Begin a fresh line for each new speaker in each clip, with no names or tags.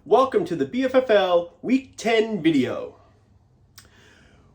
Welcome to the BFFL Week 10 video.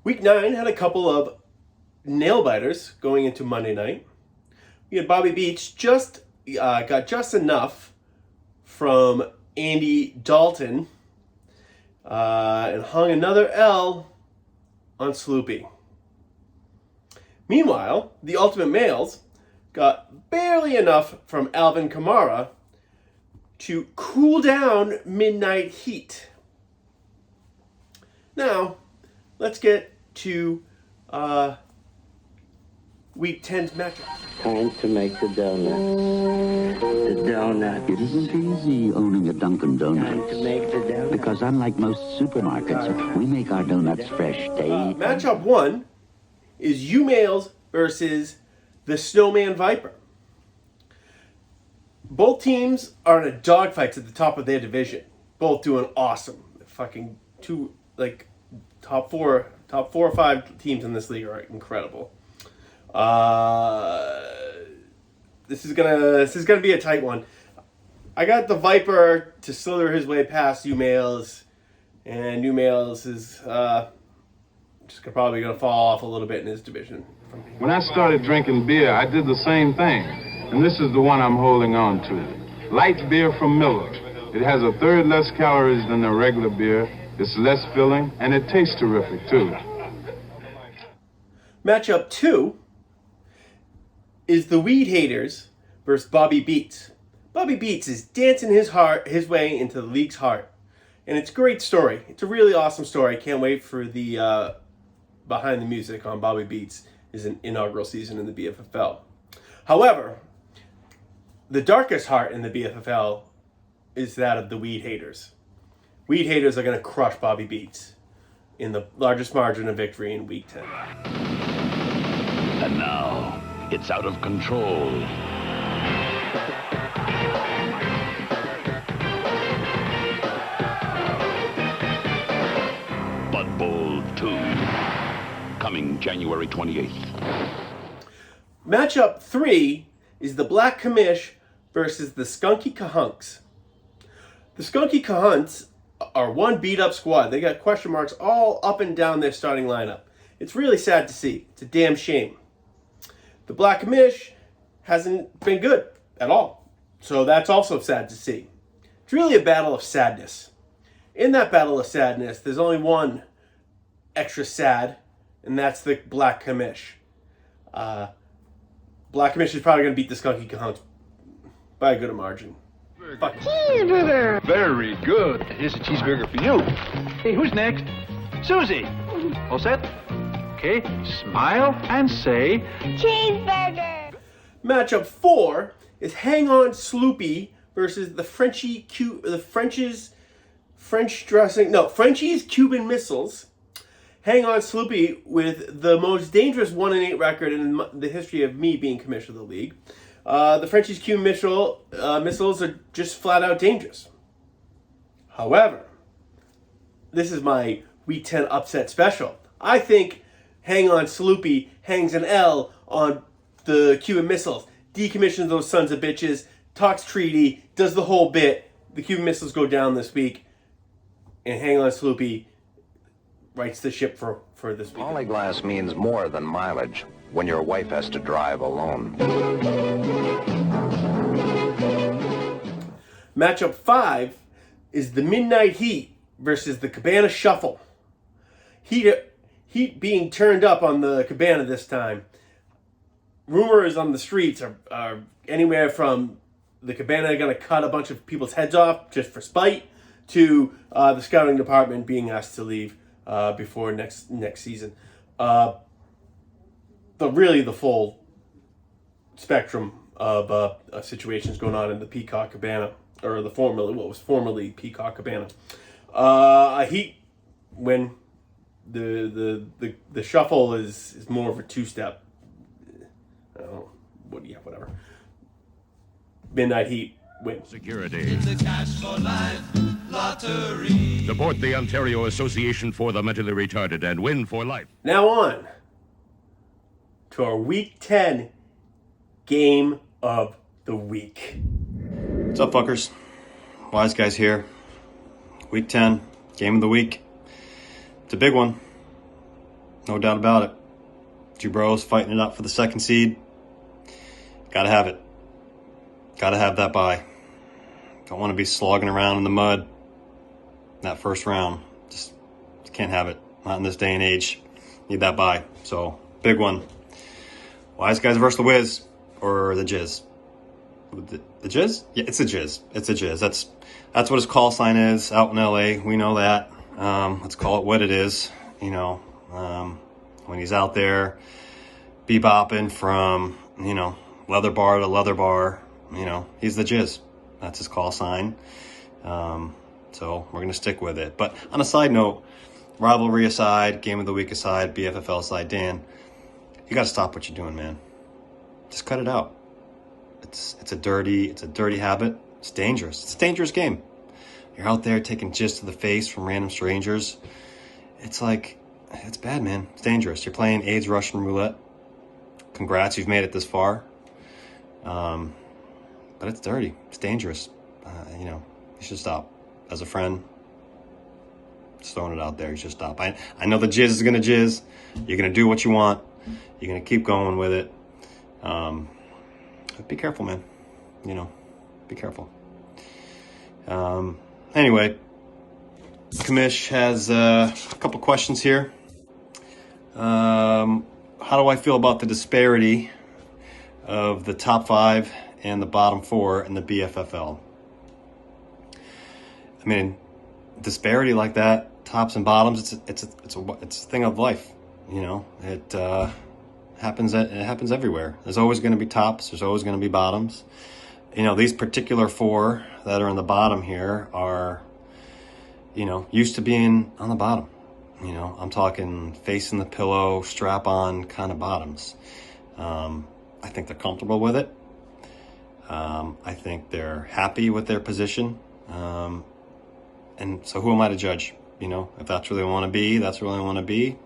Week 9 had a couple of nail-biters going into Monday night. We had Bobby Beach got just enough from Andy Dalton and hung another L on Sloopy. Meanwhile, the Ultimate Males got barely enough from Alvin Kamara to cool down Midnight Heat. Now, let's get to Week 10's matchup.
Time to make the donut. The donut.
It isn't easy owning a Dunkin'
Time
Donuts.
to make the donut.
Because unlike most supermarkets, we make our donuts fresh day.
Matchup 1 is U Males versus the Snowman Viper. Both teams are in a dogfight at the top of their division. Both doing awesome. Fucking top four or five teams in this league are incredible. This is gonna be a tight one. I got the Viper to slither his way past U Males, and U Males is probably gonna fall off a little bit in his division.
When I started drinking beer, I did the same thing. And this is the one I'm holding on to. Light beer from Miller. It has a third less calories than the regular beer. It's less filling, and it tastes terrific, too.
Matchup 2 is the Weed Haters versus Bobby Beats. Bobby Beats is dancing his way into the league's heart. And it's a great story. It's a really awesome story. I can't wait for the behind the music on Bobby Beats' inaugural season in the BFFL. However, the darkest heart in the BFFL is that of the Weed Haters. Weed Haters are going to crush Bobby Beats in the largest margin of victory in Week 10.
And now, it's out of control. Bud Bowl 2, coming January 28th.
Matchup 3 is the Black Commish versus the Skunky Cahunks. The Skunky Cahunks are one beat-up squad. They got question marks all up and down their starting lineup. It's really sad to see. It's a damn shame. The Black Commish hasn't been good at all. So that's also sad to see. It's really a battle of sadness. In that battle of sadness, there's only one extra sad, and that's the Black Commish. Black Commish is probably going to beat the Skunky Cahunks by a good margin.
Cheeseburger! Very good. Here's a cheeseburger for you. Hey, who's next? Susie! All set? Okay, smile and say...
Cheeseburger!
Matchup 4 is Hang On Sloopy versus the Frenchie's Cuban Missiles. Hang On Sloopy with the most dangerous 1-8 record in the history of me being commissioner of the league. The Frenchie's Cuban missiles are just flat out dangerous. However, this is my Week 10 upset special. I think Hang On Sloopy hangs an L on the Cuban missiles, decommissions those sons of bitches, talks treaty, does the whole bit. The Cuban missiles go down this week, and Hang On Sloopy rights the ship for this week.
Polyglass means more than mileage when your wife has to drive alone.
Matchup 5 is the Midnight Heat versus the Cabana Shuffle. Heat being turned up on the Cabana this time. Rumors on the streets are anywhere from the Cabana going to cut a bunch of people's heads off just for spite to the scouting department being asked to leave before next season. The full spectrum of situations going on in the Peacock Cabana, or what was formerly Peacock Cabana. Heat when the shuffle is more of a two-step. I don't know, whatever. Midnight Heat win.
Security.
The Cash for Life Lottery.
Support the Ontario Association for the Mentally Retarded and win for life.
Now on to our Week 10 Game of the Week.
What's up, fuckers? Wise Guys here. Week 10, game of the week. It's a big one. No doubt about it. Two bros fighting it out for the second seed. Gotta have it. Gotta have that bye. Don't want to be slogging around in the mud that first round. Just can't have it. Not in this day and age. Need that bye. So, big one. Wise Guys versus the Wiz. Or the Jizz. The Jizz? Yeah, it's the Jizz. It's a Jizz. That's what his call sign is out in LA. We know that. Let's call it what it is. You know, when he's out there bebopping from, you know, leather bar to leather bar, you know, he's the Jizz. That's his call sign. So we're going to stick with it. But on a side note, rivalry aside, game of the week aside, BFFL aside, Dan, you got to stop what you're doing, man. Just cut it out. It's a dirty habit. It's dangerous. It's a dangerous game. You're out there taking jizz to the face from random strangers. It's like, it's bad, man. It's dangerous. You're playing AIDS Russian roulette. Congrats, you've made it this far. But it's dirty. It's dangerous. You know, you should stop. As a friend, just throwing it out there, you should stop. I know the jizz is going to jizz. You're going to do what you want. You're going to keep going with it. Be careful, man. You know, be careful. Anyway, Kamish has a couple questions here. How do I feel about the disparity of the top 5 and the bottom 4 in the BFFL? I mean, disparity like that, tops and bottoms, it's a thing of life. You know, it happens everywhere. There's always going to be tops. There's always going to be bottoms. You know, these particular 4 that are in the bottom here are, you know, used to being on the bottom. You know, I'm talking face in the pillow, strap on kind of bottoms. I think they're comfortable with it. I think they're happy with their position. And so who am I to judge? You know, if that's where they want to be, that's where they want to be.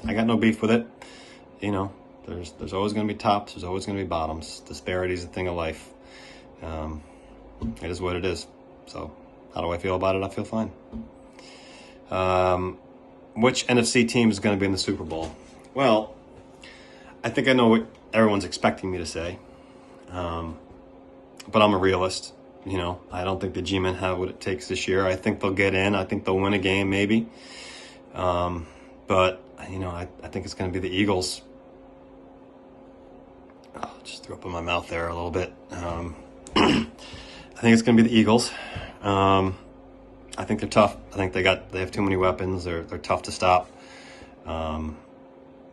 I got no beef with it. You know, there's always going to be tops. There's always going to be bottoms. Disparity is a thing of life. It is what it is. So how do I feel about it? I feel fine. Which NFC team is going to be in the Super Bowl? Well, I think I know what everyone's expecting me to say. But I'm a realist. You know, I don't think the G-Men have what it takes this year. I think they'll get in. I think they'll win a game, maybe. But, you know, I think it's going to be the Eagles. Oh, just threw up in my mouth there a little bit. I think it's going to be the Eagles. I think they're tough. I think they have too many weapons. They're tough to stop. You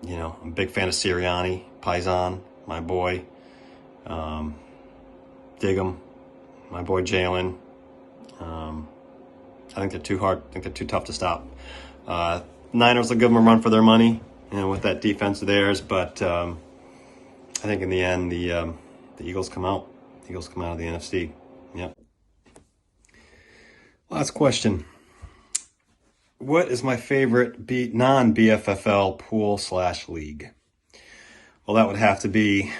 know, I'm a big fan of Sirianni, Paisan, my boy. Dig 'em. My boy Jalen. I think they're too hard. I think they're too tough to stop. Niners will give them a run for their money, you know, with that defense of theirs. But I think in the end, the Eagles come out. The Eagles come out of the NFC. Yep. Last question. What is my favorite non-BFFL pool / league? Well, that would have to be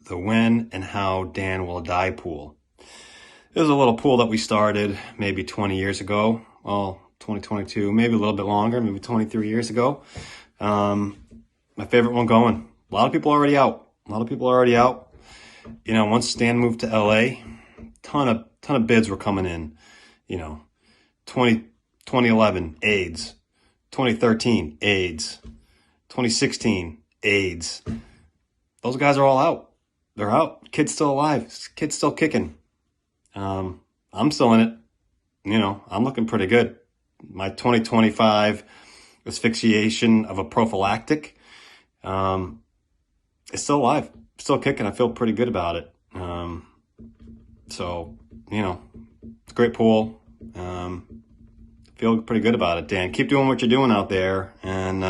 the When and How Dan Will Die pool. It was a little pool that we started maybe 20 years ago. Well, 2022, maybe a little bit longer, maybe 23 years ago. My favorite one going. A lot of people already out. You know, once Stan moved to LA, ton of bids were coming in. You know, 2011, AIDS. 2013, AIDS. 2016, AIDS. Those guys are all out. They're out. Kid's still alive. Kid's still kicking. I'm still in it. You know, I'm looking pretty good. My 2025 asphyxiation of a prophylactic is still alive. Still kicking. I feel pretty good about it. So, you know, it's a great pool. Feel pretty good about it, Dan. Keep doing what you're doing out there. And,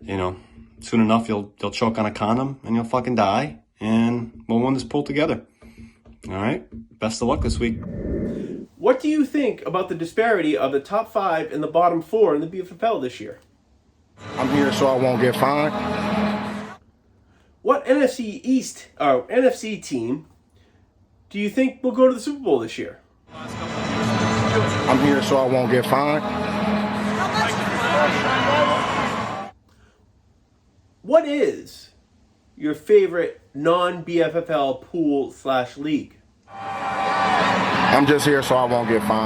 you know, soon enough, you'll choke on a condom and you'll fucking die. And we'll win this pool together. All right? Best of luck this week.
What do you think about the disparity of the top 5 and the bottom 4 in the BFFL this year?
I'm here so I won't get fined.
What NFC team do you think will go to the Super Bowl this year?
I'm here so I won't get fined.
What is your favorite non-BFFL pool/league?
I'm just here so I won't get fined.